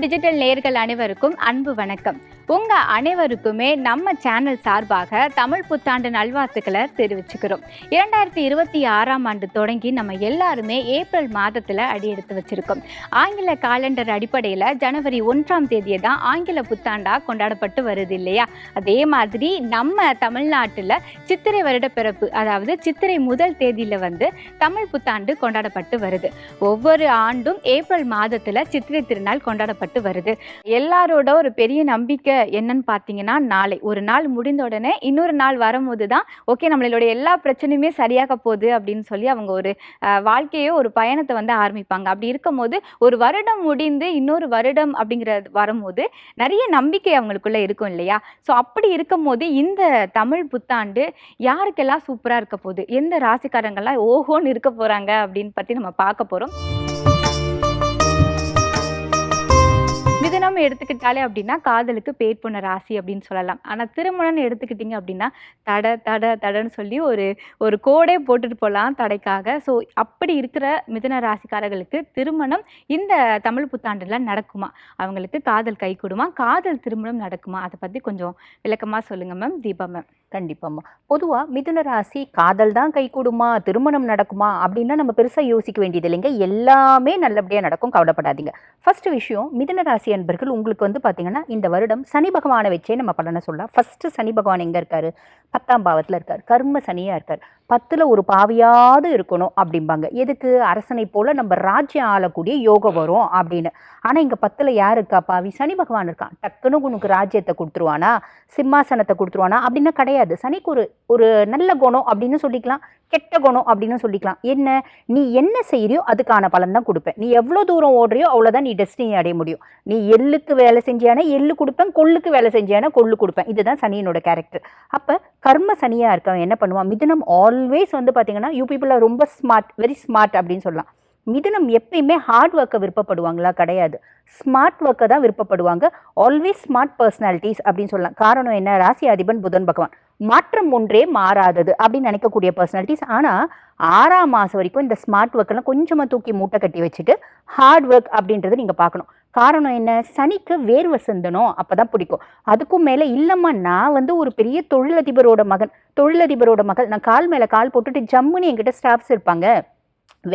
Digital நேயர்கள் அனைவருக்கும் அன்பு வணக்கம். உங்க அனைவருக்குமே நம்ம சேனல் சார்பாக தமிழ் புத்தாண்டு நல்வாழ்த்துக்களை தெரிவிச்சுக்கிறோம். 2026ஆம் ஆண்டு தொடங்கி நம்ம எல்லாருமே ஏப்ரல் மாதத்துல அடியெடுத்து வச்சிருக்கோம். ஆங்கில காலண்டர் அடிப்படையில் ஜனவரி 1ஆம் தேதியை தான் ஆங்கில புத்தாண்டா கொண்டாடப்பட்டு வருது இல்லையா? அதே மாதிரி நம்ம தமிழ்நாட்டில் சித்திரை வருட பிறப்பு, அதாவது சித்திரை முதல் தேதியில் தமிழ் புத்தாண்டு கொண்டாடப்பட்டு வருது. ஒவ்வொரு ஆண்டும் ஏப்ரல் மாதத்துல சித்திரை திருநாள் கொண்டாடப்பட்டு வருது. எல்லாரோட ஒரு பெரிய நம்பிக்கை என்னன்னு பார்த்தீங்கன்னா, நாளை ஒரு நாள் முடிந்த உடனே இன்னொரு நாள் வரும்போது தான் ஓகே நம்மளுடைய எல்லா பிரச்சனையுமே சரியாக போகுது அப்படின்னு சொல்லி அவங்க ஒரு வாழ்க்கையோ ஒரு பயணத்தை ஆரம்பிப்பாங்க. அப்படி இருக்கும்போது ஒரு வருடம் முடிந்து இன்னொரு வருடம் அப்படிங்கிறது வரும்போது நிறைய நம்பிக்கை அவங்களுக்குள்ள இருக்கும் இல்லையா? ஸோ அப்படி இருக்கும்போது இந்த தமிழ் புத்தாண்டு யாருக்கெல்லாம் சூப்பராக இருக்க போகுது, எந்த ராசிக்காரங்கள்லாம் ஓஹோன்னு இருக்க போகிறாங்க அப்படின்னு பற்றி நம்ம பார்க்க போகிறோம். மிதுனம் எடுத்துக்கிட்டாலே அப்படின்னா காதலுக்கு பேர் போன ராசி அப்படின்னு சொல்லலாம். ஆனால் திருமணம்னு எடுத்துக்கிட்டிங்க அப்படின்னா தடன்னு சொல்லி ஒரு கோடே போட்டுட்டு போகலாம் தடைக்காக. ஸோ அப்படி இருக்கிற மிதுன ராசிக்காரர்களுக்கு திருமணம் இந்த தமிழ் புத்தாண்டில் நடக்குமா? அவங்களுக்கு காதல் கை கொடுமா? காதல் திருமணம் நடக்குமா? அதை பற்றி கொஞ்சம் விளக்கமாக சொல்லுங்கள் மேம். தீபா மேம். கண்டிப்பாம்மா. பொதுவாக மிதுன ராசி காதல் தான் கை கூடுமா, திருமணம் நடக்குமா அப்படின்னா நம்ம பெருசாக யோசிக்க வேண்டியது இல்லைங்க. எல்லாமே நல்லபடியாக நடக்கும், கவலைப்படாதீங்க. ஃபர்ஸ்ட் விஷயம், மிதுன ராசி அன்பர்கள் உங்களுக்கு பார்த்தீங்கன்னா இந்த வருடம் சனி பகவானை வச்சே நம்ம பலனை சொல்லலாம். ஃபர்ஸ்ட் சனி பகவான் எங்கே இருக்காரு? 10ஆம் பாவத்தில் இருக்கார். கர்ம சனியாக இருக்கார். 10ல் ஒரு பாவியாவது இருக்கணும் அப்படிம்பாங்க. எதுக்கு? அரசனை போல நம்ம ராஜ்யம் ஆளக்கூடிய யோகம் வரும் அப்படின்னு. ஆனால் இங்கே 10ல் யார் இருக்கா? பாவி சனி பகவான் இருக்கான். டக்குன்னு உனக்கு ராஜ்யத்தை கொடுத்துருவானா, சிம்மாசனத்தை கொடுத்துருவானா அப்படின்னா கிடையாது. சனிக்கு ஒரு நல்ல குணம் அப்படின்னு சொல்லிக்கலாம், கெட்ட குணம் அப்படின்னு சொல்லிக்கலாம். என்ன, நீ என்ன செய்யறியோ அதுக்கான பலன் தான் கொடுப்பேன். நீ எவ்வளோ தூரம் ஓடுறியோ அவ்வளோதான் நீ டெஸ்டினி அடைய முடியும். நீ எள்ளுக்கு வேலை செஞ்சியானா எள்ளு கொடுப்பேன், கொள்ளுக்கு வேலை செஞ்சியானா கொள்ளு கொடுப்பேன். இதுதான் சனியினோட கேரக்டர். அப்போ கர்ம சனியாக இருக்கவன் என்ன பண்ணுவான்? மிதுனம் ஆல்வேஸ் பார்த்தீங்கன்னா யூ பீப்புள் ஆர் ரொம்ப ஸ்மார்ட், வெரி ஸ்மார்ட் அப்படின்னு சொல்லலாம். மிதுனம் எப்பயுமே ஹார்ட் ஒர்க்கை விருப்பப்படுவாங்களா? கிடையாது. ஸ்மார்ட் ஒர்க்கை தான் விருப்பப்படுவாங்க. ஆல்வேஸ் ஸ்மார்ட் பர்சனாலிட்டிஸ் அப்படின்னு சொல்லலாம். காரணம் என்ன? ராசி அதிபன் புதன் பகவான். மாற்றம் ஒன்றே மாறாதது அப்படின்னு நினைக்கக்கூடிய பர்சனாலிட்டிஸ். ஆனால் 6ஆம் மாதம் வரைக்கும் இந்த ஸ்மார்ட் ஒர்க்கெல்லாம் கொஞ்சமாக தூக்கி மூட்டை கட்டி வச்சுட்டு ஹார்ட் ஒர்க் அப்படின்றது நீங்கள் பார்க்கணும். காரணம் என்ன? சனிக்கு வேர்வை சிந்தணும், அப்போ தான் பிடிக்கும். அதுக்கும் மேலே இல்லைம்மா நான் ஒரு பெரிய தொழிலதிபரோட மகள், நான் கால் மேலே கால் போட்டுட்டு ஜம்முன்னு என்கிட்ட ஸ்டாஃப்ஸ் இருப்பாங்க,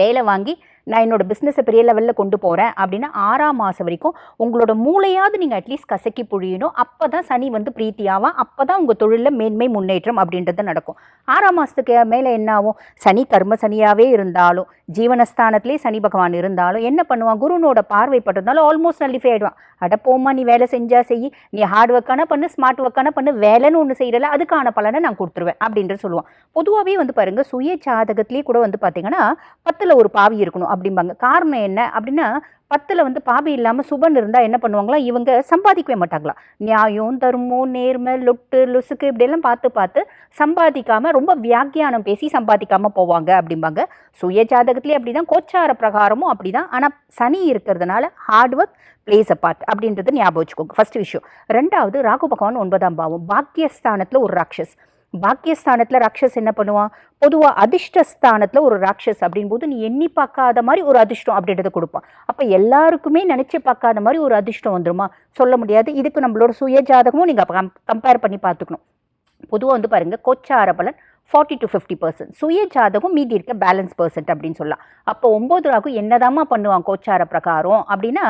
வேலை வாங்கி நான் என்னோட பிஸ்னஸை பெரிய லெவலில் கொண்டு போகிறேன் அப்படின்னா 6ஆம் மாதம் வரைக்கும் உங்களோட மூளையாவது நீங்கள் அட்லீஸ்ட் கசக்கி புழியணும். அப்போ தான் சனி பிரீத்தியாவான். அப்போ தான் உங்கள் தொழிலில் மேன்மை முன்னேற்றம் அப்படின்றது நடக்கும். 6ஆம் மாதத்துக்கு மேலே என்ன ஆகும்? சனி கர்ம சனியாகவே இருந்தாலும், ஜீவனஸ்தானத்திலே சனி பகவான் இருந்தாலும் என்ன பண்ணுவான்? குருனோட பார்வைப்பட்டிருந்தாலும் ஆல்மோஸ்ட் நல்லிஃபை ஆகிடுவான். அடப்போமா, நீ வேலை செஞ்சா செய், நீ ஹார்ட் ஒர்க்கான பண்ணு, ஸ்மார்ட் ஒர்க்கான பண்ணு, வேலைன்னு ஒன்று செய்யல, அதுக்கான பலனை நான் கொடுத்துருவேன் அப்படின்ட்டு சொல்லுவான். பொதுவாகவே பாருங்கள், சுய ஜாதகத்திலே கூட பார்த்தீங்கன்னா 10ல் ஒரு பாவி இருக்கணும் அப்படிம்பாங்க. காரணம் என்ன அப்படின்னா 10ல் பாவி இல்லாமல் சுபன் இருந்தால் என்ன பண்ணுவாங்களா? இவங்க சம்பாதிக்கவே மாட்டாங்களா? நியாயம், தர்மம், நேர்மை, லொட்டு லொசுக்கு இப்படியெல்லாம் பார்த்து சம்பாதிக்காமல் ரொம்ப வியாக்கியானம் பேசி சம்பாதிக்காமல் போவாங்க அப்படிம்பாங்க. சுய ஜாதகத்திலே அப்படி தான், கோச்சார பிரகாரமும் அப்படி தான். ஆனால் சனி இருக்கிறதுனால hard work place a part அப்படின்றது ஞாபகம் வச்சுக்கோங்க. ஃபர்ஸ்ட் விஷயம். ரெண்டாவது, ராகு பகவான் 9ஆம் பாவம், பாக்கியஸ்தானத்தில் ஒரு ராட்சஸ். பாக்கியஸ்தானத்தில் ராட்சஸ் என்ன பண்ணுவான்? பொதுவாக அதிர்ஷ்டஸ்தானத்தில் ஒரு ராட்சஸ் அப்படின்போது நீ எண்ணி பார்க்காத மாதிரி ஒரு அதிர்ஷ்டம் அப்படின்றத கொடுப்பான். அப்போ எல்லாருக்குமே நினச்சி பார்க்காத மாதிரி ஒரு அதிர்ஷ்டம் வந்துருமா? சொல்ல முடியாது. இதுக்கு நம்மளோட சுய ஜாதகமும் நீங்கள் கம்பேர் பண்ணி பார்த்துக்கணும். பொதுவாக பாருங்கள், கோச்சார பலன் 40 to 50%, சுய ஜாதகம் மீதி இருக்க பேலன்ஸ் % அப்படின்னு சொல்லலாம். அப்போ 9 ராகு என்னதாம்மா பண்ணுவான் கோச்சார பிரகாரம் அப்படின்னா,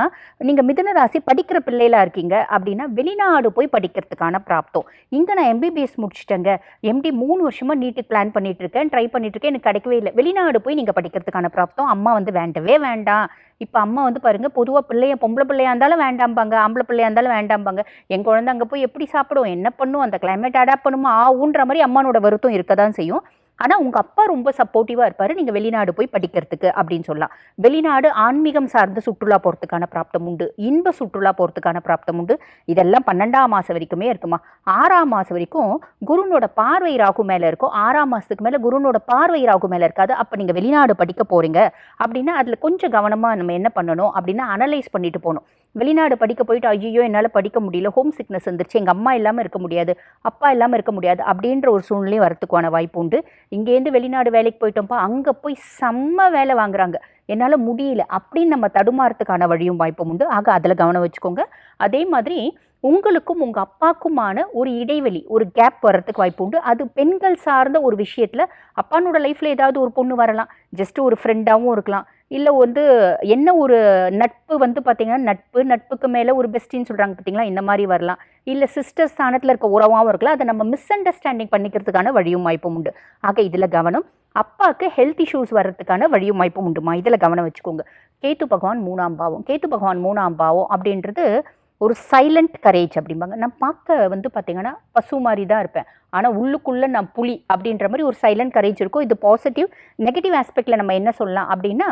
நீங்கள் மிதுன ராசி படிக்கிற பிள்ளைலாம் இருக்கீங்க அப்படின்னா வெளிநாடு போய் படிக்கிறதுக்கான பிராப்தம். இங்கே நான் MBBS முடிச்சிட்டேங்க, MD 3 வருஷமாக நீட்டுக்கு பிளான் பண்ணிட்டு இருக்கேன், ட்ரை பண்ணிட்டு இருக்கேன், எனக்கு கிடைக்கவே இல்லை. வெளிநாடு போய் நீங்கள் படிக்கிறதுக்கான பிராப்தம். அம்மா வேண்டவே வேண்டாம். இப்போ அம்மா பாருங்க, பொதுவாக பொம்பளை பிள்ளையா இருந்தாலும் வேண்டாம்பாங்க, ஆம்பளை பிள்ளையா இருந்தாலும் வேண்டாம்பாங்க. என் குழந்தை அங்கே போய் எப்படி சாப்பிடும், என்ன பண்ணும், அந்த கிளைமேட் அடாப்ட் பண்ணுமா ஆகுன்ற மாதிரி அம்மானோட வருத்தம் இருக்க தான் செய்யும். ஆனால் உங்கள் அப்பா ரொம்ப சப்போர்ட்டிவாக இருப்பார், நீங்கள் வெளிநாடு போய் படிக்கிறதுக்கு அப்படின்னு சொல்லலாம். வெளிநாடு ஆன்மீகம் சார்ந்த சுற்றுலா போகிறதுக்கான பிராப்தம் உண்டு, இன்ப சுற்றுலா போகிறதுக்கான பிராப்தம் உண்டு. இதெல்லாம் 12ஆம் மாதம் வரைக்குமே இருக்குமா. 6ஆம் மாதம் வரைக்கும் குருனோட பார்வை ராகு மேலே இருக்கும். 6ஆம் மாதத்துக்கு மேலே குருனோட பார்வை ராகு மேலே இருக்காது. அப்போ நீங்கள் வெளிநாடு படிக்க போகிறீங்க அப்படின்னா அதில் கொஞ்சம் கவனமாக நம்ம என்ன பண்ணணும் அப்படின்னா அனலைஸ் பண்ணிட்டு போகணும். வெளிநாடு படிக்க போயிட்டு ஐயோ என்னால் படிக்க முடியல, ஹோம் சிக்னஸ் வந்துருச்சு, எங்கள் அம்மா இல்லாமல் இருக்க முடியாது, அப்பா இல்லாமல் இருக்க முடியாது அப்படின்ற ஒரு சூழ்நிலையும் வரத்துக்கான வாய்ப்பு உண்டு. இங்கேருந்து வெளிநாடு வேலைக்கு போயிட்டோம்ப்பா, அங்கே போய் செம்ம வேலை வாங்குறாங்க, என்னால் முடியல அப்படின்னு நம்ம தடுமாறத்துக்கான வழியும் வாய்ப்பும் உண்டு. ஆக அதில் கவனம் வச்சுக்கோங்க. அதே மாதிரி உங்களுக்கும் உங்கள் அப்பாக்குமான ஒரு இடைவெளி, ஒரு கேப் வர்றதுக்கு வாய்ப்பு உண்டு. அது பெண்கள் சார்ந்த ஒரு விஷயத்தில் அப்பானோட லைஃப்பில் ஏதாவது ஒரு பொண்ணு வரலாம், ஜஸ்ட் ஒரு ஃப்ரெண்டாகவும் இருக்கலாம், இல்லை என்ன ஒரு நட்பு பார்த்தீங்கன்னா நட்புக்கு மேலே ஒரு பெஸ்டின்னு சொல்கிறாங்க பார்த்தீங்களா, இந்த மாதிரி வரலாம். இல்லை சிஸ்டர் ஸ்தானத்தில் இருக்க உறவாகவும் இருக்கலாம். அதை நம்ம மிஸ் அண்டர்ஸ்டாண்டிங் பண்ணிக்கிறதுக்கான வழியும் வாய்ப்பும் உண்டு. ஆக இதில் கவனம். அப்பாவுக்கு ஹெல்த் இஷ்யூஸ் வர்றதுக்கான வழியும் வாய்ப்பும் உண்டுமா, இதில் கவனம் வச்சுக்கோங்க. கேத்து பகவான் 3ஆம் பாவம். கேத்து பகவான் 3ஆம் பாவம் அப்படின்றது ஒரு சைலண்ட் கரேஜ் அப்படிம்பாங்க. நான் பார்க்க பார்த்தீங்கன்னா பசு மாதிரி தான் இருப்பேன், ஆனால் உள்ளுக்குள்ளே நான் புலி அப்படின்ற மாதிரி ஒரு சைலண்ட் கரேஜ் இருக்கும். இது பாசிட்டிவ். நெகட்டிவ் ஆஸ்பெக்டில் நம்ம என்ன சொல்லலாம் அப்படின்னா,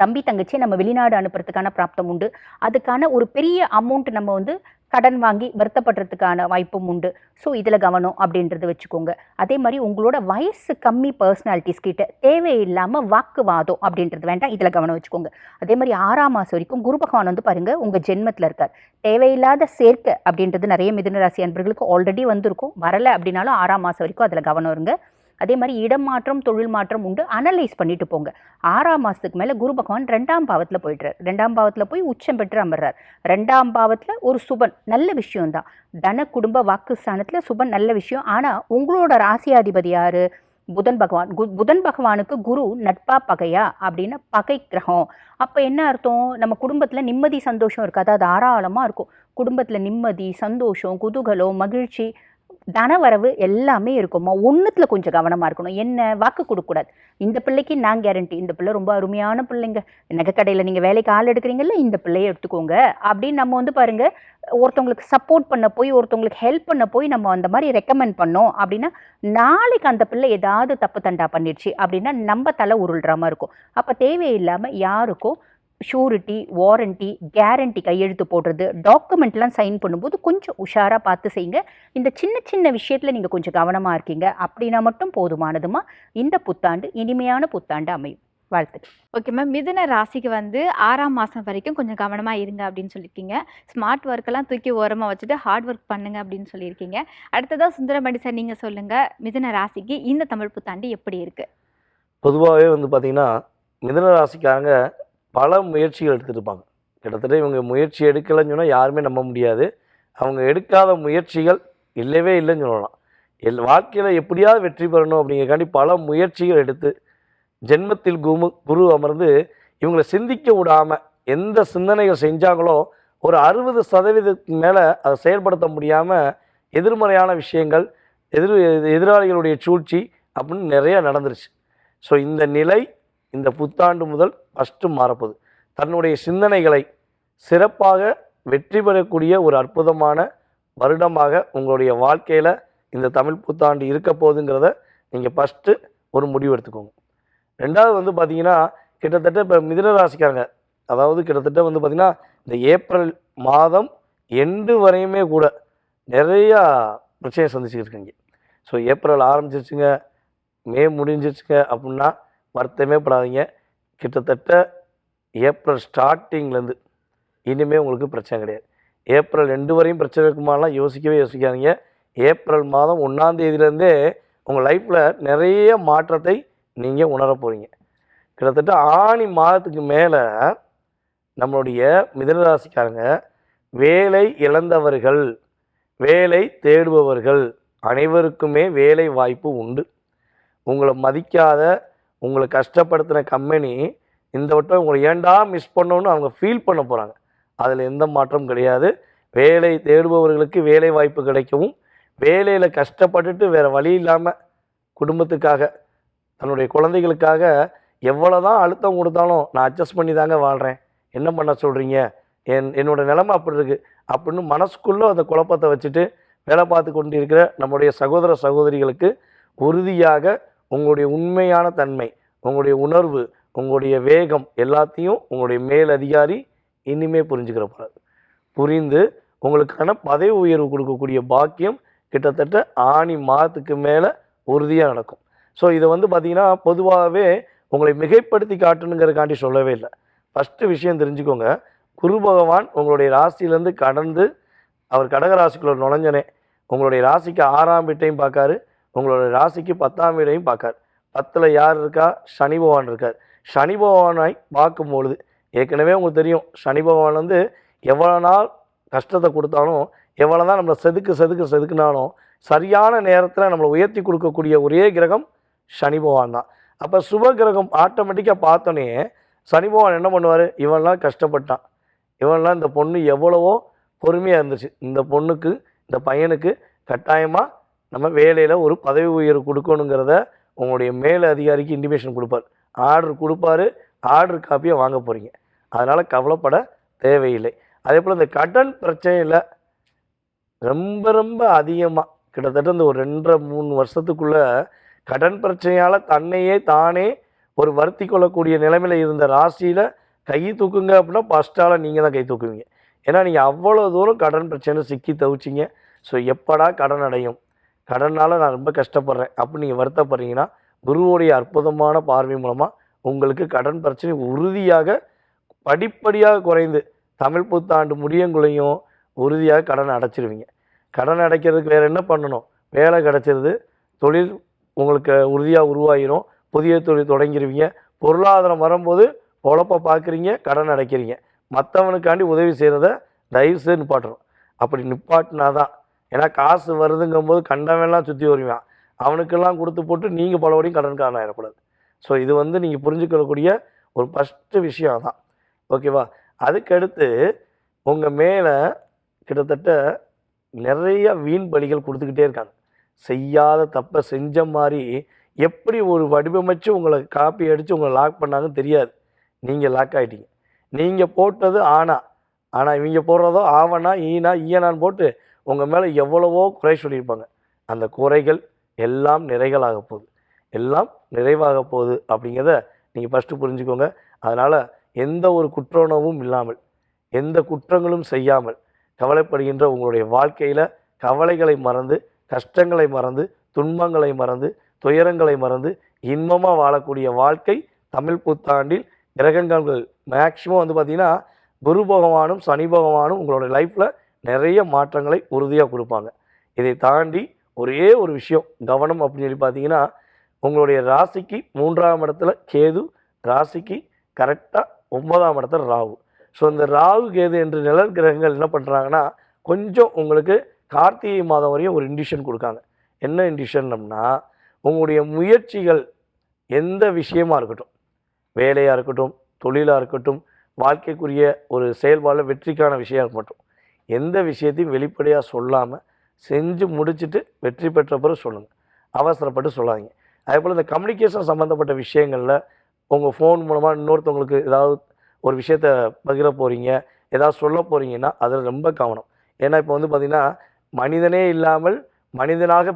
தம்பி தங்கச்சியை நம்ம வெளிநாடு அனுப்புறதுக்கான பிராப்தம் உண்டு. அதுக்கான ஒரு பெரிய அமௌண்ட் நம்ம கடன் வாங்கி வருத்தப்படுறதுக்கான வாய்ப்பும் உண்டு. ஸோ இதில் கவனம் அப்படின்றது வச்சுக்கோங்க. அதே மாதிரி உங்களோட வயசு கம்மி பர்சனாலிட்டிஸ் கிட்ட தேவையில்லாமல் வாக்குவாதம் அப்படின்றது வேண்டாம், இதில் கவனம் வச்சுக்கோங்க. அதே மாதிரி 6ஆம் மாதம் வரைக்கும் குரு பகவான் பாருங்கள் உங்கள் ஜென்மத்தில் இருக்கார். தேவையில்லாத சேர்க்கை அப்படின்றது நிறைய மிதுன ராசி அன்பர்களுக்கு ஆல்ரெடி வந்திருக்கும். வரலை அப்படின்னாலும் 6ஆம் மாதம் வரைக்கும் அதில் கவனம் இருங்க. அதே மாதிரி இடம் மாற்றம், தொழில் மாற்றம் உண்டு. அனலைஸ் பண்ணிட்டு போங்க. 6ஆம் மாதத்துக்கு மேலே குரு பகவான் 2ஆம் பாவத்தில் போய்ட்றார். 2ஆம் பாவத்தில் போய் உச்சம் பெற்று அமர்றார். 2ஆம் பாவத்தில் ஒரு சுபன், நல்ல விஷயம்தான். தன குடும்ப வாக்கு ஸ்தானத்தில் சுபன் நல்ல விஷயம். ஆனால் உங்களோட ராசியாதிபதி யார்? புதன் பகவான். புதன் பகவானுக்கு குரு நட்பா பகையா அப்படின்னா பகை கிரகம். அப்போ என்ன அர்த்தம்? நம்ம குடும்பத்தில் நிம்மதி சந்தோஷம் இருக்காது, அது தாராளமாக இருக்கும். குடும்பத்தில் நிம்மதி, சந்தோஷம், குதூகலம், மகிழ்ச்சி, தனவரவு எல்லாமே இருக்குமா. ஒன்றுத்தில் கொஞ்சம் கவனமாக இருக்கணும். என்ன வாக்கு கொடுக்கக்கூடாது. இந்த பிள்ளைக்கு நான் கேரண்டி, இந்த பிள்ளை ரொம்ப அருமையான பிள்ளைங்க, நகை கடையில் நீங்கள் வேலைக்கு ஆள் எடுக்கிறீங்கல்ல, இந்த பிள்ளையை எடுத்துக்கோங்க அப்படின்னு நம்ம பாருங்கள், ஒருத்தவங்களுக்கு சப்போர்ட் பண்ண போய், ஒருத்தவங்களுக்கு ஹெல்ப் பண்ண போய் நம்ம அந்த மாதிரி ரெக்கமெண்ட் பண்ணோம் அப்படின்னா, நாளைக்கு அந்த பிள்ளை ஏதாவது தப்பு தண்டா பண்ணிடுச்சு அப்படின்னா நம்ம தலை உருள்ற மாதிரி இருக்கும். அப்போ தேவையில்லாமல் யாருக்கும் ஷூரிட்டி, வாரண்டி, கேரண்டி கையெழுத்து போடுறது, டாக்குமெண்ட்லாம் சைன் பண்ணும்போது கொஞ்சம் உஷாராக பார்த்து செய்யுங்க. இந்த சின்ன சின்ன விஷயத்தில் நீங்கள் கொஞ்சம் கவனமாக இருக்கீங்க அப்படின்னா மட்டும் போதுமானதுமா. இந்த புத்தாண்டு இனிமையான புத்தாண்டு அமையும். வாழ்த்துக்கள். ஓகே மேம், மிதுன ராசிக்கு 6ஆம் மாதம் வரைக்கும் கொஞ்சம் கவனமாக இருங்க அப்படின்னு சொல்லியிருக்கீங்க. ஸ்மார்ட் ஒர்க்கெல்லாம் தூக்கி ஓரமாக வச்சுட்டு ஹார்ட் ஒர்க் பண்ணுங்க அப்படின்னு சொல்லியிருக்கீங்க. அடுத்ததாக சுந்தரமணி சார், நீங்கள் சொல்லுங்கள், மிதுன ராசிக்கு இந்த தமிழ் புத்தாண்டு எப்படி இருக்குது? பொதுவாகவே பார்த்தீங்கன்னா மிதுன ராசிக்காரங்க பல முயற்சிகள் எடுத்துருப்பாங்க. கிட்டத்தட்ட இவங்க முயற்சி எடுக்கலைன்னு சொன்னால் யாருமே நம்ப முடியாது. அவங்க எடுக்காத முயற்சிகள் இல்லவே இல்லைன்னு சொல்லலாம். வாழ்க்கையில் எப்படியாவது வெற்றி பெறணும் அப்படிங்கிறக்காண்டி பல முயற்சிகள் எடுத்து ஜென்மத்தில் குரு அமர்ந்து இவங்களை சிந்திக்க விடாமல் எந்த சிந்தனைகள் செஞ்சாங்களோ ஒரு 60% மேலே அதை செயல்படுத்த முடியாமல் எதிர்மறையான விஷயங்கள், எதிராளிகளுடைய சூழ்ச்சி அப்படின்னு நிறைய நடந்துருச்சு. ஸோ இந்த நிலை இந்த புத்தாண்டு முதல் ஃபஸ்ட்டு மாறப்போகுது. தன்னுடைய சிந்தனைகளை சிறப்பாக வெற்றி பெறக்கூடிய ஒரு அற்புதமான வருடமாக உங்களுடைய வாழ்க்கையில் இந்த தமிழ் புத்தாண்டு இருக்க போகுதுங்கிறத நீங்கள் ஃபஸ்ட்டு ஒரு முடிவு எடுத்துக்கோங்க. ரெண்டாவது பார்த்தீங்கன்னா கிட்டத்தட்ட இப்போ மிதுன ராசிக்காரங்க, அதாவது கிட்டத்தட்ட பார்த்திங்கன்னா இந்த ஏப்ரல் மாதம் எண்டு வரையுமே கூட நிறையா பிரச்சனையை சந்திச்சுருக்கீங்க. ஸோ ஏப்ரல் ஆரம்பிச்சிருச்சுங்க, மே முடிஞ்சிருச்சுங்க அப்படின்னா வருத்தமே படாதீங்க. கிட்டத்தட்ட ஏப்ரல் ஸ்டார்டிங்லேருந்து இனிமேல் உங்களுக்கு பிரச்சனை கிடையாது. ஏப்ரல் 2 வரையும் பிரச்சனை இருக்குமாலாம் யோசிக்காதீங்க. ஏப்ரல் மாதம் 1ஆம் தேதியிலேருந்தே உங்கள் லைஃப்பில் நிறைய மாற்றத்தை நீங்கள் உணர போகிறீங்க. கிட்டத்தட்ட ஆனி மாதத்துக்கு மேலே நம்மளுடைய மிதுனராசிக்காரங்க வேலை இழந்தவர்கள், வேலை தேடுபவர்கள் அனைவருக்குமே வேலை வாய்ப்பு உண்டு. உங்களை மதிக்காத, உங்களை கஷ்டப்படுத்தின கம்பெனி இந்த வட்டம் உங்களை ஏண்டா மிஸ் பண்ணோன்னு அவங்க ஃபீல் பண்ண போகிறாங்க. அதில் எந்த மாற்றம் கிடையாது. வேலை தேடுபவர்களுக்கு வேலை வாய்ப்பு கிடைக்கவும், வேலையில் கஷ்டப்பட்டுட்டு வேறு வழி இல்லாமல் குடும்பத்துக்காக, தன்னுடைய குழந்தைகளுக்காக எவ்வளோ தான் அழுத்தம் கொடுத்தாலும் நான் அட்ஜஸ்ட் பண்ணி தாங்க வாழ்கிறேன், என்ன பண்ண சொல்கிறீங்க, என்னோடய நிலைமை அப்படி இருக்குது அப்படின்னு மனசுக்குள்ளே அந்த குழப்பத்தை வச்சுட்டு வேலை பார்த்து கொண்டு இருக்கிற நம்முடைய சகோதர சகோதரிகளுக்கு உறுதியாக உங்களுடைய உண்மையான தன்மை, உங்களுடைய உணர்வு, உங்களுடைய வேகம் எல்லாத்தையும் உங்களுடைய மேல் அதிகாரி இனிமே புரிஞ்சுக்கிற போகிறார். புரிந்து உங்களுக்கான பதவி உயர்வு கொடுக்கக்கூடிய பாக்கியம் கிட்டத்தட்ட ஆனி மாதத்துக்கு மேலே உறுதியாக நடக்கும். ஸோ இதை பார்த்திங்கன்னா பொதுவாகவே உங்களை மிகைப்படுத்தி காட்டணுங்கிறக்காண்டி சொல்லவே இல்லை. ஃபஸ்ட்டு விஷயம் தெரிஞ்சுக்கோங்க, குரு பகவான் உங்களுடைய ராசியிலேருந்து கடந்து அவர் கடக ராசிக்குள்ள நுழைஞ்சனே உங்களுடைய ராசிக்கு 6ஆம் வீட்டையும் பார்க்காரு, உங்களுடைய ராசிக்கு 10ஆம் வீடையும் பார்க்கார். 10ல் யார் இருக்கா? சனி பகவான் இருக்கார். சனி பகவானை பார்க்கும்பொழுது ஏற்கனவே உங்களுக்கு தெரியும் சனி பகவான் வந்து எவ்வளோ நாள் கஷ்டத்தை கொடுத்தாலும் எவ்வளோ தான் நம்மளை செதுக்குனாலும் சரியான நேரத்தில் நம்மளை உயர்த்தி கொடுக்கக்கூடிய ஒரே கிரகம் சனி பகவான் தான். அப்போ சுப கிரகம் ஆட்டோமேட்டிக்காக பார்த்தோன்னே சனி பகவான் என்ன பண்ணுவார், இவன்லாம் கஷ்டப்பட்டான், இவன்லாம் இந்த பொண்ணு எவ்வளவோ பொறுமையாக இருந்துச்சு, இந்த பொண்ணுக்கு இந்த பையனுக்கு கட்டாயமாக நம்ம வேலையில் ஒரு பதவி உயர்வு கொடுக்கணுங்கிறத உங்களுடைய மேல் அதிகாரிக்கு இன்டிமேஷன் கொடுப்பார், ஆர்டர் கொடுப்பாரு, ஆர்டர் காப்பியை வாங்க போகிறீங்க. அதனால் கவலைப்பட தேவையில்லை. அதே போல் இந்த கடன் பிரச்சனையில் ரொம்ப ரொம்ப அதிகமாக கிட்டத்தட்ட இந்த ஒரு 2.5-3 வருஷத்துக்குள்ளே கடன் பிரச்சனையால் தன்னையே தானே ஒரு வருத்தி கொள்ளக்கூடிய நிலைமையில் இருந்த ராசியில் கை தூக்குங்க அப்படின்னா ஃபஸ்ட்டால் நீங்கள் தான் கை தூக்குவீங்க. ஏன்னா நீங்கள் அவ்வளோ தூரம் கடன் பிரச்சனை சிக்கி தவிச்சிங்க. ஸோ எப்படா கடன் அடையும், கடனால் நான் ரொம்ப கஷ்டப்படுறேன் அப்படின்னு நீங்கள் வருத்தப்படுறீங்கன்னா குருவோடைய அற்புதமான பார்வை மூலமாக உங்களுக்கு கடன் பிரச்சனை உறுதியாக படிப்படியாக குறைந்து தமிழ் புத்தாண்டு முடியங்குள்ளையும் உறுதியாக கடன் அடைச்சிருவீங்க. கடன் அடைக்கிறதுக்கு வேறு என்ன பண்ணணும், வேலை கிடச்சிருது, தொழில் உங்களுக்கு உறுதியாக உருவாகிடும், புதிய தொழில் தொடங்கிடுவீங்க, பொருளாதாரம் வரும்போது பொழப்பை பார்க்குறீங்க, கடன் அடைக்கிறீங்க. மற்றவனுக்காண்டி உதவி செய்கிறத தயவுசெய்து நிப்பாட்டணும். அப்படி நிப்பாட்டினா தான், ஏன்னா காசு வருதுங்கும் போது கண்டவெல்லாம் சுற்றி வருவான், அவனுக்கெல்லாம் கொடுத்து போட்டு நீங்கள் பலபடியும் கடன்காரன் ஆகிடக்கூடாது. ஸோ இது வந்து நீங்கள் புரிஞ்சுக்கக்கூடிய ஒரு ஃபஸ்ட்டு விஷயம் தான். ஓகேவா? அதுக்கடுத்து உங்கள் மேலே கிட்டத்தட்ட நிறைய வீண் பலிகள் கொடுத்துக்கிட்டே இருக்காங்க. செய்யாத தப்பை செஞ்ச மாதிரி எப்படி ஒரு வடிவமைச்சு உங்களை காப்பி அடித்து உங்களை லாக் பண்ணாங்கன்னு தெரியாது. நீங்கள் லாக் ஆகிட்டீங்க. நீங்கள் போட்டது ஆனால் இவங்க போடுறதோ ஆவனா ஈனா ஈயனான்னு போட்டு உங்கள் மேலே எவ்வளவோ குறை சொல்லியிருப்பாங்க. அந்த குறைகள் எல்லாம் நிறைகளாக போகுது, எல்லாம் நிறைவாக போகுது அப்படிங்கிறத நீங்கள் ஃபஸ்ட்டு புரிஞ்சுக்கோங்க. அதனால் எந்த ஒரு குற்றவுணர்வும் இல்லாமல், எந்த குற்றங்களும் செய்யாமல் கவலைப்படுகின்ற உங்களுடைய வாழ்க்கையில் கவலைகளை மறந்து, கஷ்டங்களை மறந்து, துன்பங்களை மறந்து, துயரங்களை மறந்து இன்பமாக வாழக்கூடிய வாழ்க்கை தமிழ் புத்தாண்டில் கிரகங்கள் மேக்சிமம் வந்து பார்த்திங்கன்னா குரு பகவானும் சனி பகவானும் உங்களோட லைஃப்பில் நிறைய மாற்றங்களை உறுதியாக கொடுப்பாங்க. இதை தாண்டி ஒரே ஒரு விஷயம் கவனம் அப்படின்னு சொல்லி பார்த்தீங்கன்னா, உங்களுடைய ராசிக்கு 3ஆம் இடத்துல கேது, ராசிக்கு கரெக்டாக 9ஆம் இடத்துல ராகு. ஸோ இந்த ராகு கேது என்று நிழல் கிரகங்கள் என்ன பண்ணுறாங்கன்னா, கொஞ்சம் உங்களுக்கு கார்த்திகை மாதம் வரையும் ஒரு இண்டிஷன் கொடுக்காங்க. என்ன இண்டிஷன்னம்னா, உங்களுடைய முயற்சிகள் எந்த விஷயமா இருக்கட்டும், வேலையாக இருக்கட்டும், தொழிலாக இருக்கட்டும், வாழ்க்கைக்குரிய ஒரு செயல்பாடு வெற்றிக்கான விஷயம் இருக்கட்டும், எந்த விஷயத்தையும் வெளிப்படையாக சொல்லாமல் செஞ்சு முடிச்சுட்டு வெற்றி பெற்ற பிறகு சொல்லுங்கள், அவசரப்பட்டு சொல்லாதீங்க. அதே போல் இந்த கம்யூனிகேஷன் சம்மந்தப்பட்ட விஷயங்களில் உங்கள் ஃபோன் மூலமாக இன்னொருத்தவங்களுக்கு ஏதாவது ஒரு விஷயத்த பகிர போகிறீங்க, ஏதாவது சொல்ல போகிறீங்கன்னா அதில் ரொம்ப கவனம். ஏன்னா இப்போ வந்து பார்த்திங்கன்னா மனிதனே இல்லாமல் மனிதனாக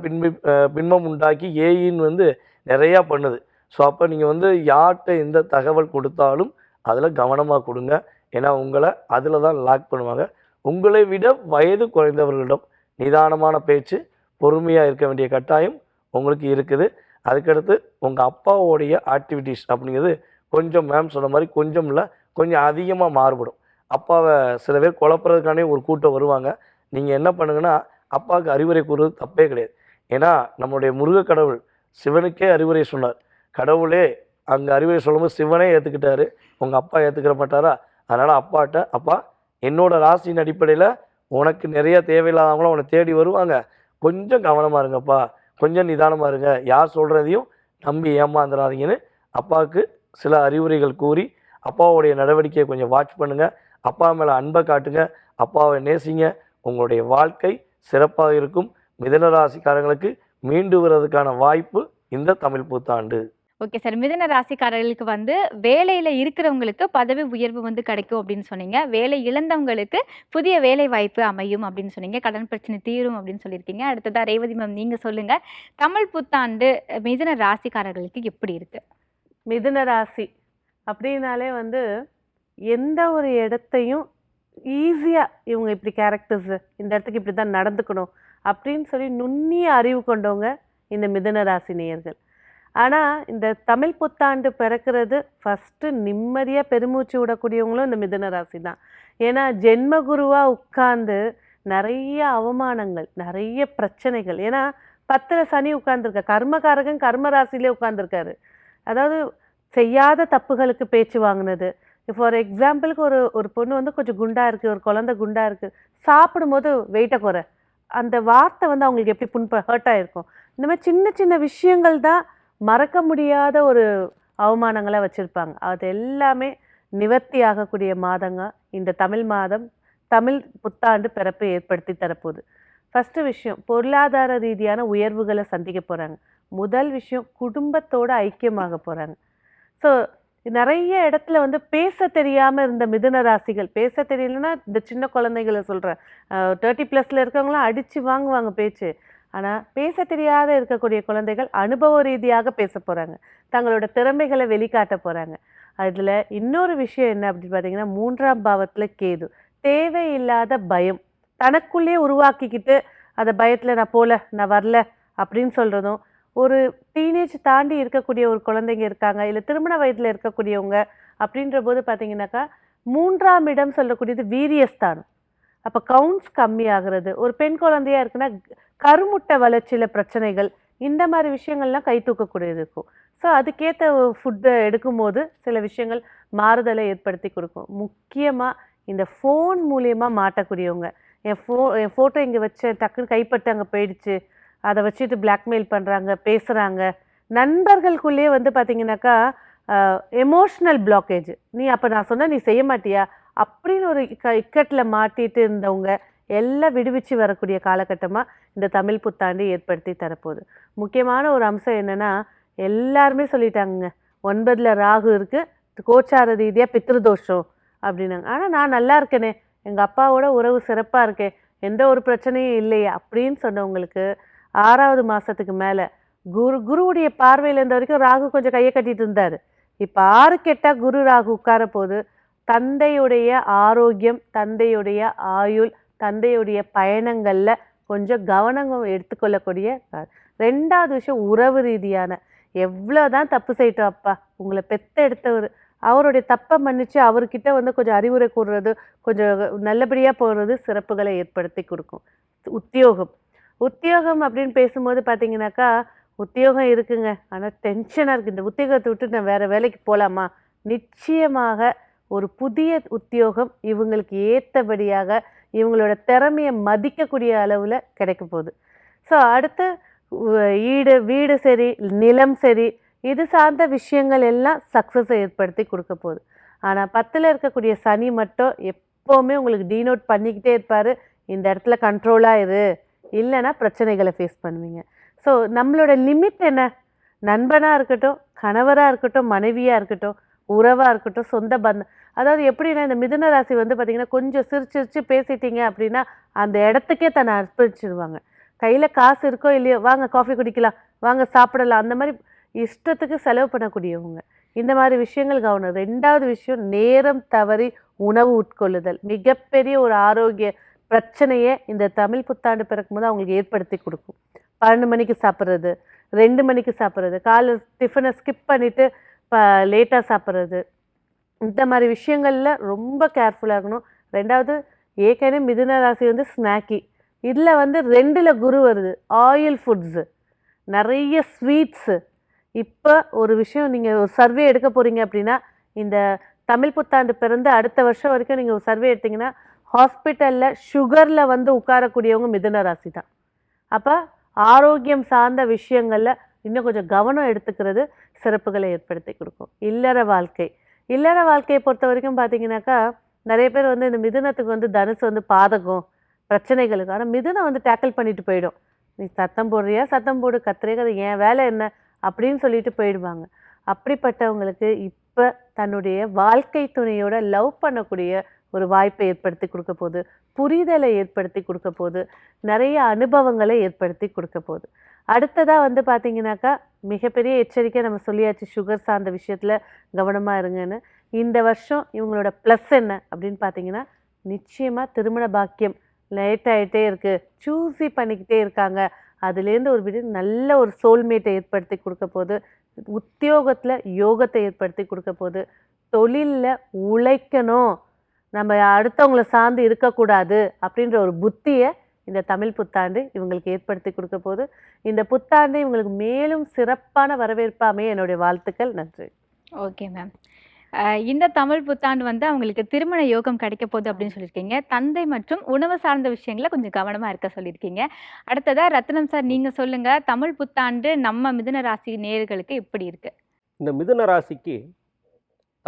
பின்பம் உண்டாக்கி ஏஇன்னு வந்து நிறையா பண்ணுது. ஸோ அப்போ நீங்கள் வந்து யார்கிட்ட எந்த தகவல் கொடுத்தாலும் அதில் கவனமாக கொடுங்க. ஏன்னா உங்களை அதில் தான் லாக் பண்ணுவாங்க. உங்களை விட வயது குறைந்தவர்களிடம் நிதானமான பேச்சு, பொறுமையாக இருக்க வேண்டிய கட்டாயம் உங்களுக்கு இருக்குது. அதுக்கடுத்து உங்கள் அப்பாவோடைய ஆக்டிவிட்டீஸ் அப்படிங்கிறது கொஞ்சம் மேம் சொன்ன மாதிரி கொஞ்சம் இல்லை, கொஞ்சம் அதிகமாக மாறுபடும். அப்பாவை சில பேர் குழப்புறதுக்கானே ஒரு கூட்டம் வருவாங்க. நீங்கள் என்ன பண்ணுங்கன்னா, அப்பாவுக்கு அறிவுரை கூறுறது தப்பே கிடையாது. ஏன்னா நம்மளுடைய முருக கடவுள் சிவனுக்கே அறிவுரை சொன்னார். கடவுளே அங்கே அறிவுரை சொல்லும்போது சிவனே ஏற்றுக்கிட்டாரு, உங்கள் அப்பா ஏற்றுக்கிற மாட்டாரா? அதனால் அப்பாட்ட, அப்பா என்னோடய ராசியின் அடிப்படையில் உனக்கு நிறைய தேவையில்லாதவங்களும் உன்னை தேடி வருவாங்க, கொஞ்சம் கவனமாக இருங்கப்பா, கொஞ்சம் நிதானமாக இருங்க, யார் சொல்கிறதையும் நம்பி ஏமாந்துடாதீங்கன்னு அப்பாவுக்கு சில அறிவுரைகள் கூறி அப்பாவுடைய நடவடிக்கையை கொஞ்சம் வாட்ச் பண்ணுங்கள். அப்பா மேலே அன்பை காட்டுங்க, அப்பாவை நேசிங்க. உங்களுடைய வாழ்க்கை சிறப்பாக இருக்கும். மிதுன ராசிக்காரங்களுக்கு மீண்டு வர்றதுக்கான வாய்ப்பு இந்த தமிழ் புத்தாண்டு. Okay sir. மிதுன ராசிக்காரர்களுக்கு வந்து வேலையில் இருக்கிறவங்களுக்கு பதவி உயர்வு வந்து கிடைக்கும் அப்படின்னு சொன்னீங்க. வேலை இழந்தவங்களுக்கு புதிய வேலை வாய்ப்பு அமையும் அப்படின்னு சொன்னீங்க. கடன் பிரச்சனை தீரும் அப்படின்னு சொல்லியிருக்கீங்க. அடுத்ததாக ரேவதி மேம் நீங்கள் சொல்லுங்கள், தமிழ் புத்தாண்டு மிதுன ராசிக்காரர்களுக்கு எப்படி இருக்குது? மிதுன ராசி அப்படின்னாலே வந்து எந்த ஒரு இடத்தையும் ஈஸியாக இவங்க இப்படி கேரக்டர்ஸு, இந்த இடத்துக்கு இப்படி தான் நடந்துக்கணும் அப்படின்னு சொல்லி நுண்ணிய அறிவு கொண்டவங்க இந்த மிதுன ராசி நேயர்கள். ஆனால் இந்த தமிழ் புத்தாண்டு பிறக்கிறது ஃபஸ்ட்டு நிம்மதியாக பெருமூச்சு விடக்கூடியவங்களும் இந்த மிதுன ராசி தான். ஏன்னா ஜென்மகுருவாக உட்கார்ந்து நிறைய அவமானங்கள், நிறைய பிரச்சனைகள். ஏன்னா 10ல் சனி உட்கார்ந்துருக்க, கர்மகாரகன் கர்ம ராசியிலே உட்கார்ந்துருக்காரு. அதாவது செய்யாத தப்புகளுக்கு பேச்சு வாங்கினது. ஃபார் எக்ஸாம்பிளுக்கு ஒரு ஒரு பொண்ணு வந்து கொஞ்சம் குண்டா இருக்குது, ஒரு குழந்தை குண்டா இருக்குது, சாப்பிடும்போது வெயிட்டை குறை, அந்த வார்த்தை வந்து அவங்களுக்கு எப்படி ஹர்ட் ஆகிருக்கும். இந்த மாதிரி சின்ன சின்ன விஷயங்கள் தான் மறக்க முடியாத ஒரு அவமானங்களாக வச்சுருப்பாங்க. அது எல்லாமே நிவர்த்தி ஆகக்கூடிய மாதங்க இந்த தமிழ் மாதம், தமிழ் புத்தாண்டு பிறப்பை ஏற்படுத்தி தரப்போகுது. ஃபஸ்ட்டு விஷயம், பொருளாதார ரீதியான உயர்வுகளை சந்திக்க போகிறாங்க. முதல் விஷயம், குடும்பத்தோடு ஐக்கியமாக போகிறாங்க. ஸோ நிறைய இடத்துல வந்து பேச தெரியாமல் இருந்த மிதுன ராசிகள், பேச தெரியலன்னா இந்த சின்ன குழந்தைகளை சொல்கிறேன், 30+ இருக்கவங்களாம் அடித்து வாங்குவாங்க பேச்சு. ஆனால் பேச தெரியாத இருக்கக்கூடிய குழந்தைகள் அனுபவ ரீதியாக பேச போகிறாங்க, தங்களோட திறமைகளை வெளிக்காட்ட போகிறாங்க. அதில் இன்னொரு விஷயம் என்ன அப்படின்னு பார்த்தீங்கன்னா, 3ஆம் பாவத்தில் கேது. தேவையில்லாத பயம் தனக்குள்ளே உருவாக்கிக்கிட்டு அந்த பயத்தில் நான் போகல, நான் வரல அப்படின்னு சொல்கிறதும், ஒரு டீனேஜ் தாண்டி இருக்கக்கூடிய ஒரு குழந்தைங்க இருக்காங்க, இல்லை திருமண வயதில் இருக்கக்கூடியவங்க அப்படின்ற போது பார்த்தீங்கன்னாக்கா 3ஆம் இடம் சொல்லக்கூடியது வீரியஸ்தானம். அப்போ கவுண்ட்ஸ் கம்மியாகிறது. ஒரு பெண் குழந்தையாக இருக்குன்னா கருமுட்டை வளர்ச்சியில் பிரச்சனைகள், இந்த மாதிரி விஷயங்கள்லாம் கை தூக்கக்கூடியது இருக்கும். ஸோ அதுக்கேற்ற ஃபுட்டை எடுக்கும்போது சில விஷயங்கள் மாறுதலை ஏற்படுத்தி கொடுக்கும். முக்கியமாக இந்த ஃபோன் மூலியமாக மாட்டக்கூடியவங்க, என் ஃபோட்டோ இங்கே வச்சேன், டக்குன்னு கைப்பட்டு அங்கே போயிடுச்சு, அதை வச்சுட்டு பிளாக்மெயில் பண்ணுறாங்க, பேசுகிறாங்க. நண்பர்களுக்குள்ளேயே வந்து பார்த்திங்கனாக்கா எமோஷ்னல் பிளாக்கேஜ், நீ அப்போ நான் சொன்னால் நீ செய்ய மாட்டியா அப்படின்னு ஒரு இக்கட்டில் மாட்டிட்டு இருந்தவங்க எல்லாம் விடுவிச்சு வரக்கூடிய காலகட்டமாக இந்த தமிழ் புத்தாண்டு ஏற்படுத்தி தரப்போகுது. முக்கியமான ஒரு அம்சம் என்னென்னா, எல்லாருமே சொல்லிட்டாங்க 9ல் ராகு இருக்குது, கோச்சார ரீதியாக பித்ருதோஷம் அப்படின்னாங்க. ஆனால் நான் நல்லா இருக்கேனே, எங்கள் அப்பாவோட உறவு சிறப்பாக இருக்கேன், எந்த ஒரு பிரச்சனையும் இல்லையே அப்படின்னு சொன்னவங்களுக்கு 6வது மாதத்துக்கு மேலே குருவுடைய பார்வையில் இருந்த வரைக்கும் ராகு கொஞ்சம் கையை கட்டிட்டு இருந்தார். இப்போ 6 கெட்டால் குரு ராகு உட்கார போது தந்தையுடைய ஆரோக்கியம், தந்தையுடைய ஆயுள், தந்தையுடைய பயணங்களில் கொஞ்சம் கவனம் எடுத்துக்கொள்ளக்கூடிய. 2வது விஷயம், உறவு ரீதியான, எவ்வளோ தான் தப்பு செய்யட்டும், அப்பா உங்களை பெத்த எடுத்தவர், அவருடைய தப்பை மன்னித்து அவர்கிட்ட வந்து கொஞ்சம் அறிவுரை கூறுறது, கொஞ்சம் நல்லபடியாக போகிறது சிறப்புகளை ஏற்படுத்தி கொடுக்கும். உத்தியோகம் அப்படின்னு பேசும்போது பார்த்தீங்கன்னாக்கா, உத்தியோகம் இருக்குங்க, ஆனால் டென்ஷனாக இருக்குது, இந்த உத்தியோகத்தை விட்டு நான் வேறு வேலைக்கு போகலாமா? நிச்சயமாக ஒரு புதிய உத்தியோகம் இவங்களுக்கு ஏற்றபடியாக இவங்களோட திறமையை மதிக்கக்கூடிய அளவில் கிடைக்க போகுது. ஸோ அடுத்து வீடு சரி, நிலம் சரி, இது சார்ந்த விஷயங்கள் எல்லாம் சக்ஸஸை ஏற்படுத்தி கொடுக்க போகுது. ஆனால் 10ல் இருக்கக்கூடிய சனி மட்டும் எப்போவுமே உங்களுக்கு டீனோட் பண்ணிக்கிட்டே இருப்பார், இந்த இடத்துல கண்ட்ரோலாக இரு, இல்லைன்னா பிரச்சனைகளை ஃபேஸ் பண்ணுவீங்க. ஸோ நம்மளோட லிமிட் என்ன? நண்பனாக இருக்கட்டும், கணவராக இருக்கட்டும், மனைவியாக இருக்கட்டும், உறவாக இருக்கட்டும், சொந்த பந்தம், அதாவது எப்படின்னா இந்த மிதுன ராசி வந்து பார்த்திங்கன்னா கொஞ்சம் சிரிச்சு பேசிட்டீங்க அப்படின்னா அந்த இடத்துக்கே தன்னை அர்ப்பணிச்சிடுவாங்க. கையில் காசு இருக்கோ இல்லையோ, வாங்க காஃபி குடிக்கலாம், வாங்க சாப்பிடலாம், அந்த மாதிரி இஷ்டத்துக்கு செலவு பண்ணக்கூடியவங்க. இந்த மாதிரி விஷயங்கள் கவனம். 2வது விஷயம், நேரம் தவறி உணவு உட்கொள்ளுதல் மிகப்பெரிய ஒரு ஆரோக்கிய பிரச்சனையை இந்த தமிழ் புத்தாண்டு பிறக்கும்போது அவங்களுக்கு ஏற்படுத்தி கொடுக்கும். 12 மணிக்கு சாப்பிட்றது, 2 மணிக்கு சாப்பிட்றது, காலை டிஃபனை ஸ்கிப் பண்ணிவிட்டு லேட்டாக சாப்பிட்றது, இந்த மாதிரி விஷயங்களில் ரொம்ப கேர்ஃபுல்லாக இருக்கணும். 2வது, ஏற்கனவே மிதுன ராசி வந்து ஸ்நாக்கி, இதில் வந்து 2ல் குரு வருது, ஆயில் ஃபுட்ஸு, நிறைய ஸ்வீட்ஸு. இப்போ ஒரு விஷயம், நீங்கள் ஒரு சர்வே எடுக்க போகிறீங்க அப்படின்னா, இந்த தமிழ் புத்தாண்டு பிறந்து அடுத்த வருஷம் வரைக்கும் நீங்கள் ஒரு சர்வே எடுத்திங்கன்னா ஹாஸ்பிட்டலில் சுகரில் வந்து உட்காரக்கூடியவங்க மிதுன ராசி தான். அப்போ ஆரோக்கியம் சார்ந்த விஷயங்களில் இன்னும் கொஞ்சம் கவனம் எடுத்துக்கிறது சிறப்புகளை ஏற்படுத்தி கொடுக்கும். இல்லற வாழ்க்கையை பொறுத்த வரைக்கும் பார்த்தீங்கன்னாக்கா, நிறைய பேர் வந்து இந்த மிதுனத்துக்கு வந்து தனுசு வந்து பாதகம் பிரச்சனைகளுக்கு, ஆனால் மிதுனம் வந்து டேக்கிள் பண்ணிட்டு போயிடும். நீ சத்தம் போடுறியா, சத்தம் போடு, கத்துறே, என் வேலை என்ன அப்படின்னு சொல்லிட்டு போயிடுவாங்க. அப்படிப்பட்டவங்களுக்கு இப்போ தன்னுடைய வாழ்க்கை துணையோட லவ் பண்ணக்கூடிய ஒரு வாய்ப்பை ஏற்படுத்தி கொடுக்க போகுது, புரிதலை ஏற்படுத்தி கொடுக்க போகுது, நிறைய அனுபவங்களை ஏற்படுத்தி கொடுக்க போகுது. அடுத்ததாக வந்து பார்த்திங்கனாக்கா, மிகப்பெரிய எச்சரிக்கை நம்ம சொல்லியாச்சு, சுகர் சார்ந்த விஷயத்தில் கவனமாக இருங்கன்னு. இந்த வருஷம் இவங்களோட ப்ளஸ் என்ன அப்படின்னு பார்த்தீங்கன்னா, நிச்சயமாக திருமண பாக்கியம் லேட் ஆகிட்டே இருக்குது, சூஸி பண்ணிக்கிட்டே இருக்காங்க, அதுலேருந்து ஒரு நல்ல ஒரு சோல்மேட்டை ஏற்படுத்தி கொடுக்க போகுது. உத்தியோகத்தில் யோகத்தை ஏற்படுத்தி கொடுக்க போகுது. தொழிலில் உழைக்கணும், நம்ம அடுத்தவங்களை சார்ந்து இருக்கக்கூடாது அப்படின்ற ஒரு புத்தியை இந்த தமிழ் புத்தாண்டு இவங்களுக்கு ஏற்படுத்தி கொடுக்க போகுது. இந்த புத்தாண்டு இவங்களுக்கு மேலும் சிறப்பான வரவேற்பாமே என்னுடைய வாழ்த்துக்கள். நன்றி. Okay ma'am. இந்த தமிழ் புத்தாண்டு வந்து அவங்களுக்கு திருமண யோகம் கிடைக்க போகுது அப்படின்னு சொல்லியிருக்கீங்க. தந்தை மற்றும் உணவு சார்ந்த விஷயங்கள கொஞ்சம் கவனமா இருக்க சொல்லியிருக்கீங்க. அடுத்ததா ரத்னம் சார் நீங்க சொல்லுங்க. தமிழ் புத்தாண்டு நம்ம மிதுன ராசி நேயர்களுக்கு எப்படி இருக்கு? இந்த மிதுன ராசிக்கு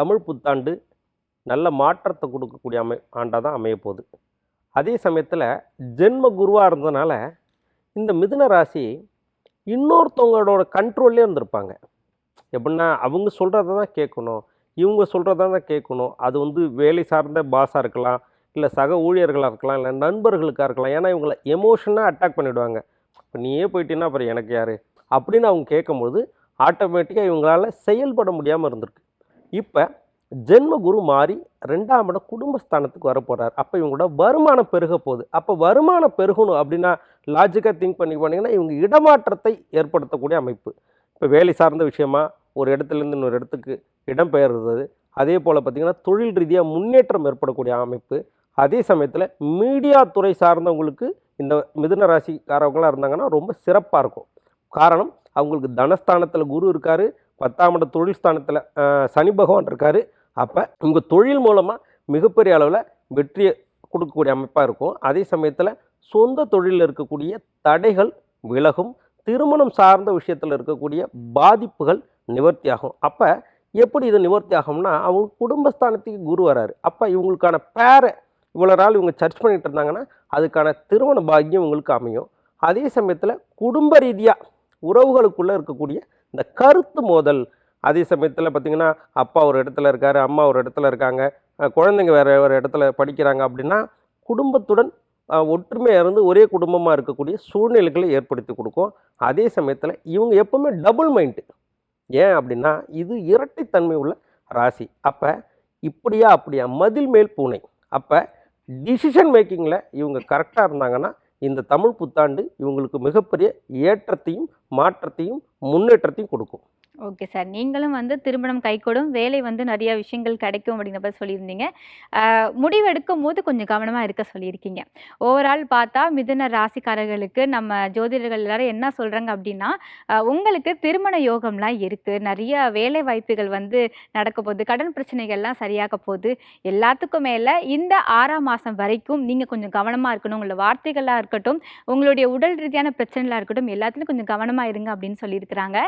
தமிழ் புத்தாண்டு நல்ல மாற்றத்தை கொடுக்கக்கூடிய ஆண்டாக தான் அமைய போகுது. அதே சமயத்தில் ஜென்ம குருவாக இருந்ததுனால இந்த மிதுன ராசி இன்னொருத்தவங்களோட கண்ட்ரோல்லே இருந்திருப்பாங்க. எப்படின்னா அவங்க சொல்கிறத தான் கேட்கணும், இவங்க சொல்கிறத தான் கேட்கணும். அது வந்து வேலை சார்ந்த பாஸாக இருக்கலாம், இல்லை சக ஊழியர்களாக இருக்கலாம், இல்லை நண்பர்களுக்காக இருக்கலாம். ஏன்னா இவங்களை எமோஷனாக அட்டாக் பண்ணிவிடுவாங்க. இப்போ நீயே போயிட்டீங்கன்னா அப்புறம் எனக்கு யார் அப்படின்னு அவங்க கேட்கும்போது ஆட்டோமேட்டிக்காக இவங்களால் செயல்பட முடியாமல் இருந்திருக்கு. இப்போ ஜென்ம குரு மாறி 2ஆம் இடம் குடும்பஸ்தானத்துக்கு வரப்போகிறார். அப்போ இவங்களோட வருமானம் பெருக போகுது. அப்போ வருமானம் பெருகணும் அப்படின்னா லாஜிக்காக திங்க் பண்ணி போனீங்கன்னா இவங்க இடமாற்றத்தை ஏற்படுத்தக்கூடிய அமைப்பு. இப்போ வேலை சார்ந்த விஷயமா ஒரு இடத்துலேருந்து இன்னொரு இடத்துக்கு இடம்பெயர்றது, அதே போல் பார்த்திங்கன்னா தொழில் ரீதியாக முன்னேற்றம் ஏற்படக்கூடிய அமைப்பு. அதே சமயத்தில் மீடியா துறை சார்ந்தவங்களுக்கு இந்த மிதுன ராசிக்காரவங்களாக இருந்தாங்கன்னா ரொம்ப சிறப்பாக இருக்கும். காரணம் அவங்களுக்கு தனஸ்தானத்தில் குரு இருக்கார், 10ஆம் இட தொழில் ஸ்தானத்தில் சனி பகவான் இருக்கார். அப்போ உங்கள் தொழில் மூலமாக மிகப்பெரிய அளவில் வெற்றியை கொடுக்கக்கூடிய அமைப்பாக இருக்கும். அதே சமயத்தில் சொந்த தொழிலில் இருக்கக்கூடிய தடைகள் விலகும், திருமணம் சார்ந்த விஷயத்தில் இருக்கக்கூடிய பாதிப்புகள் நிவர்த்தியாகும். அப்போ எப்படி இது நிவர்த்தி ஆகும்னா அவங்க குடும்பஸ்தானத்துக்கு குரு வராரு. அப்போ இவங்களுக்கான பேரை இவ்வளோ நாள் இவங்க சர்ச் பண்ணிகிட்டு இருந்தாங்கன்னா அதுக்கான திருமண பாக்கியம் இவங்களுக்கு அமையும். அதே சமயத்தில் குடும்ப ரீதியாக உறவுகளுக்குள்ளே இருக்கக்கூடிய இந்த கருத்து மோதல், அதே சமயத்தில் பார்த்திங்கன்னா அப்பா ஒரு இடத்துல இருக்கார், அம்மா ஒரு இடத்துல இருக்காங்க, குழந்தைங்க வேறு ஒரு இடத்துல படிக்கிறாங்க அப்படின்னா குடும்பத்துடன் ஒற்றுமையாக இருந்து ஒரே குடும்பமாக இருக்கக்கூடிய சூழ்நிலைகளை ஏற்படுத்தி கொடுக்கும். அதே சமயத்தில் இவங்க எப்போவுமே டபுள் மைண்டு. ஏன் அப்படின்னா இது இரட்டைத்தன்மை உள்ள ராசி. அப்போ இப்படியா அப்படியா மதில் மேல் பூனை. அப்போ டிசிஷன் மேக்கிங்கில் இவங்க கரெக்டாக இருந்தாங்கன்னா இந்த தமிழ் புத்தாண்டு இவங்களுக்கு மிகப்பெரிய ஏற்றத்தையும் மாற்றத்தையும் முன்னேற்றத்தையும் கொடுக்கும். Okay sir. நீங்களும் வந்து திருமணம் கைகூடும், வேலை வந்து நிறைய விஷயங்கள் கிடைக்கும் அப்படிங்கிற மாதிரி சொல்லியிருந்தீங்க. முடிவெடுக்கும் போது கொஞ்சம் கவனமாக இருக்க சொல்லியிருக்கீங்க. ஓவரால் பார்த்தா மிதுன ராசிக்காரர்களுக்கு நம்ம ஜோதிடர்கள் எல்லாரும் என்ன சொல்கிறாங்க அப்படின்னா, உங்களுக்கு திருமண யோகம்லாம் இருக்குது, நிறைய வேலை வாய்ப்புகள் வந்து நடக்க போகுது, கடன் பிரச்சனைகள்லாம் சரியாக போகுது. எல்லாத்துக்கும் மேலே இந்த 6ஆம் மாதம் வரைக்கும் நீங்கள் கொஞ்சம் கவனமாக இருக்கணும். உங்களோட வார்த்தைகளாக இருக்கட்டும், உங்களுடைய உடல் ரீதியான பிரச்சனைகளாக இருக்கட்டும், எல்லாத்துலையும் கொஞ்சம் கவனமாக இருங்க அப்படின்னு சொல்லியிருக்கிறாங்க.